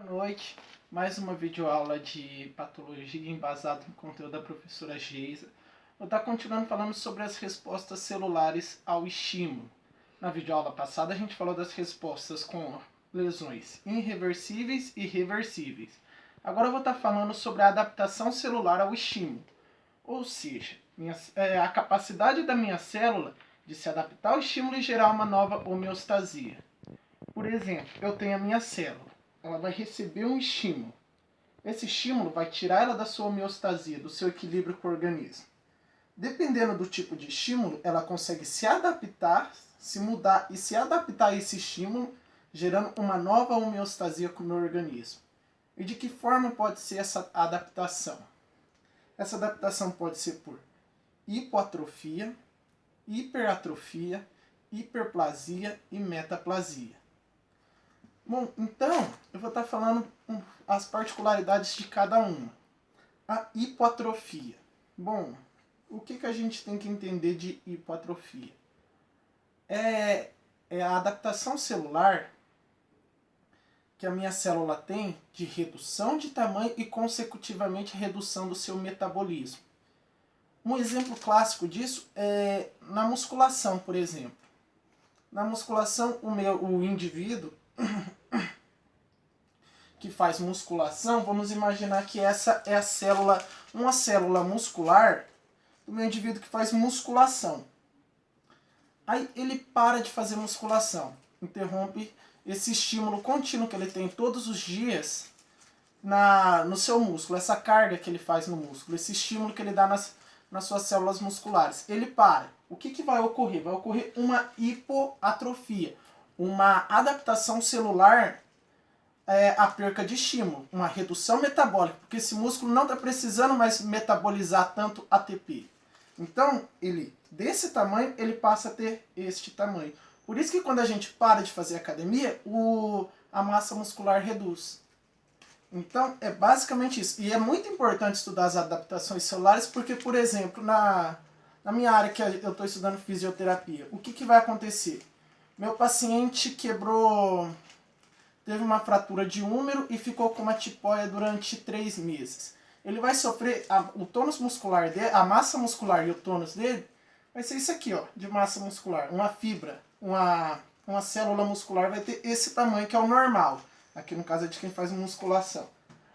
noite, mais uma videoaula de patologia embasada no conteúdo da professora Geisa. Eu estou continuando falando sobre as respostas celulares ao estímulo. Na videoaula passada a gente falou das respostas com lesões irreversíveis e reversíveis. Agora eu vou estar falando sobre a adaptação celular ao estímulo, ou seja, a capacidade da minha célula de se adaptar ao estímulo e gerar uma nova homeostasia. Por exemplo, eu tenho a minha célula. Ela vai receber um estímulo. Esse estímulo vai tirar ela da sua homeostasia, do seu equilíbrio com o organismo. Dependendo do tipo de estímulo, ela consegue se adaptar, se mudar e se adaptar a esse estímulo, gerando uma nova homeostasia com o meu organismo. E de que forma pode ser essa adaptação? Essa adaptação pode ser por hipoatrofia, hiperatrofia, hiperplasia e metaplasia. Bom, então eu vou estar falando as particularidades de cada uma. A hipoatrofia. Bom, o que a gente tem que entender de hipoatrofia? É a adaptação celular que a minha célula tem de redução de tamanho e, consecutivamente, redução do seu metabolismo. Um exemplo clássico disso é na musculação, por exemplo. Na musculação, o indivíduo que faz musculação, vamos imaginar que essa é uma célula muscular do meu indivíduo que faz musculação. Aí ele para de fazer musculação, interrompe esse estímulo contínuo que ele tem todos os dias no seu músculo, essa carga que ele faz no músculo, esse estímulo que ele dá nas suas células musculares. Ele para. O que vai ocorrer? Vai ocorrer uma hipoatrofia, uma adaptação celular à perca de estímulo, uma redução metabólica, porque esse músculo não está precisando mais metabolizar tanto ATP. Então, desse tamanho, ele passa a ter este tamanho. Por isso que quando a gente para de fazer academia, a massa muscular reduz. Então, é basicamente isso. E é muito importante estudar as adaptações celulares, porque, por exemplo, na minha área que eu estou estudando fisioterapia, o que vai acontecer? Meu paciente teve uma fratura de úmero e ficou com uma tipóia durante 3 meses. Ele vai sofrer, o tônus muscular dele, a massa muscular e o tônus dele, vai ser isso aqui, ó, de massa muscular. Uma fibra, uma célula muscular vai ter esse tamanho, que é o normal. Aqui no caso é de quem faz musculação.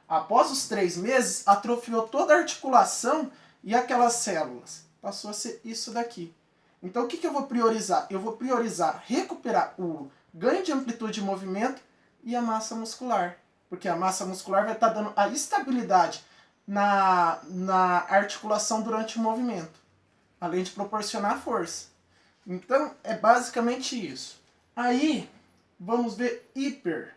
Após os 3 meses, atrofiou toda a articulação e aquelas células. Passou a ser isso daqui. Então o que eu vou priorizar? Eu vou priorizar recuperar o ganho de amplitude de movimento e a massa muscular. Porque a massa muscular vai estar dando a estabilidade na articulação durante o movimento, além de proporcionar força. Então é basicamente isso. Aí vamos ver hiperatrofia.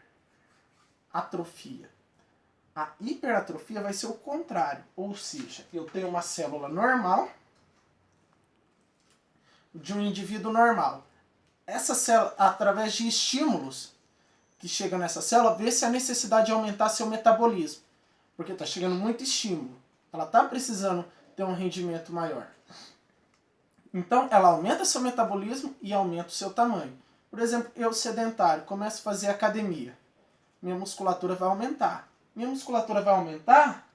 A hiperatrofia vai ser o contrário, ou seja, eu tenho uma célula normal de um indivíduo normal. Essa célula, através de estímulos que chegam nessa célula, vê se a necessidade de aumentar seu metabolismo, porque está chegando muito estímulo. Ela está precisando ter um rendimento maior. Então, ela aumenta seu metabolismo e aumenta o seu tamanho. Por exemplo, eu sedentário, começo a fazer academia. Minha musculatura vai aumentar. Minha musculatura vai aumentar,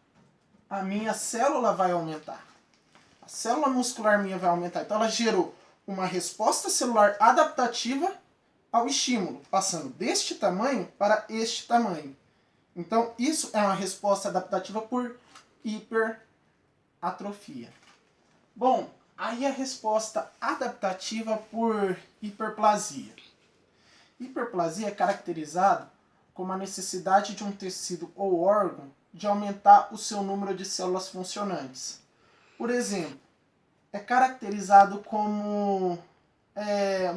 a minha célula vai aumentar. A célula muscular minha vai aumentar. Então, ela gerou uma resposta celular adaptativa ao estímulo, passando deste tamanho para este tamanho. Então, isso é uma resposta adaptativa por hiperatrofia. Bom, aí a resposta adaptativa por hiperplasia. Hiperplasia é caracterizado como a necessidade de um tecido ou órgão de aumentar o seu número de células funcionantes. Por exemplo, é caracterizado como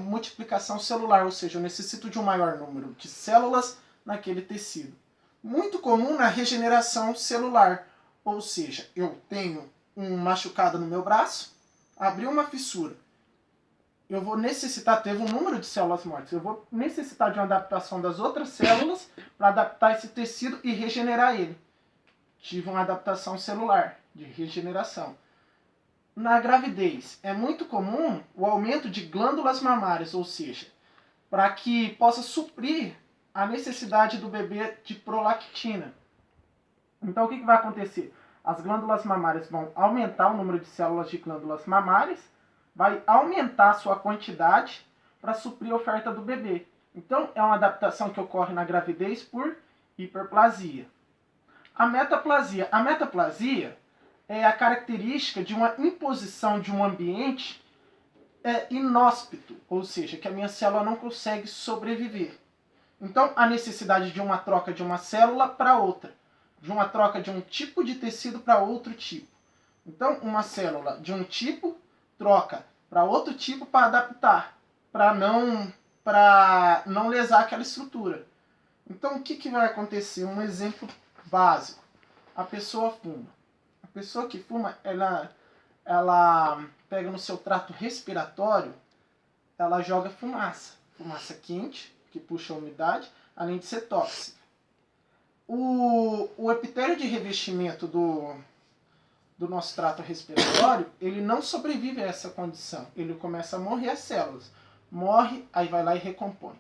multiplicação celular, ou seja, eu necessito de um maior número de células naquele tecido. Muito comum na regeneração celular, ou seja, eu tenho um machucado no meu braço, abriu uma fissura, eu vou necessitar, teve um número de células mortas, eu vou necessitar de uma adaptação das outras células para adaptar esse tecido e regenerar ele. Tive uma adaptação celular de regeneração. Na gravidez, é muito comum o aumento de glândulas mamárias, ou seja, para que possa suprir a necessidade do bebê de prolactina. Então, o que vai acontecer? As glândulas mamárias vão aumentar o número de células de glândulas mamárias, vai aumentar a sua quantidade para suprir a oferta do bebê. Então, é uma adaptação que ocorre na gravidez por hiperplasia. A metaplasia. A metaplasia é a característica de uma imposição de um ambiente inóspito, ou seja, que a minha célula não consegue sobreviver. Então, a necessidade de uma troca de uma célula para outra, de uma troca de um tipo de tecido para outro tipo. Então, uma célula de um tipo troca para outro tipo para adaptar, para não lesar aquela estrutura. Então, o que vai acontecer? Um exemplo básico. A pessoa fuma. A pessoa que fuma, ela pega no seu trato respiratório, ela joga fumaça. Fumaça quente, que puxa a umidade, além de ser tóxica. O epitélio de revestimento do nosso trato respiratório, ele não sobrevive a essa condição. Ele começa a morrer as células. Morre, aí vai lá e recompõe.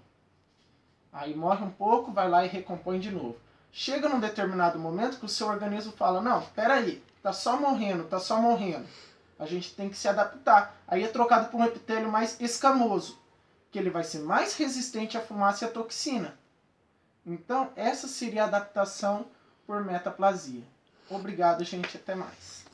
Aí morre um pouco, vai lá e recompõe de novo. Chega num determinado momento que o seu organismo fala, não, peraí, tá só morrendo, tá só morrendo. A gente tem que se adaptar. Aí é trocado por um epitélio mais escamoso, que ele vai ser mais resistente à fumaça e à toxina. Então, essa seria a adaptação por metaplasia. Obrigado, gente. Até mais.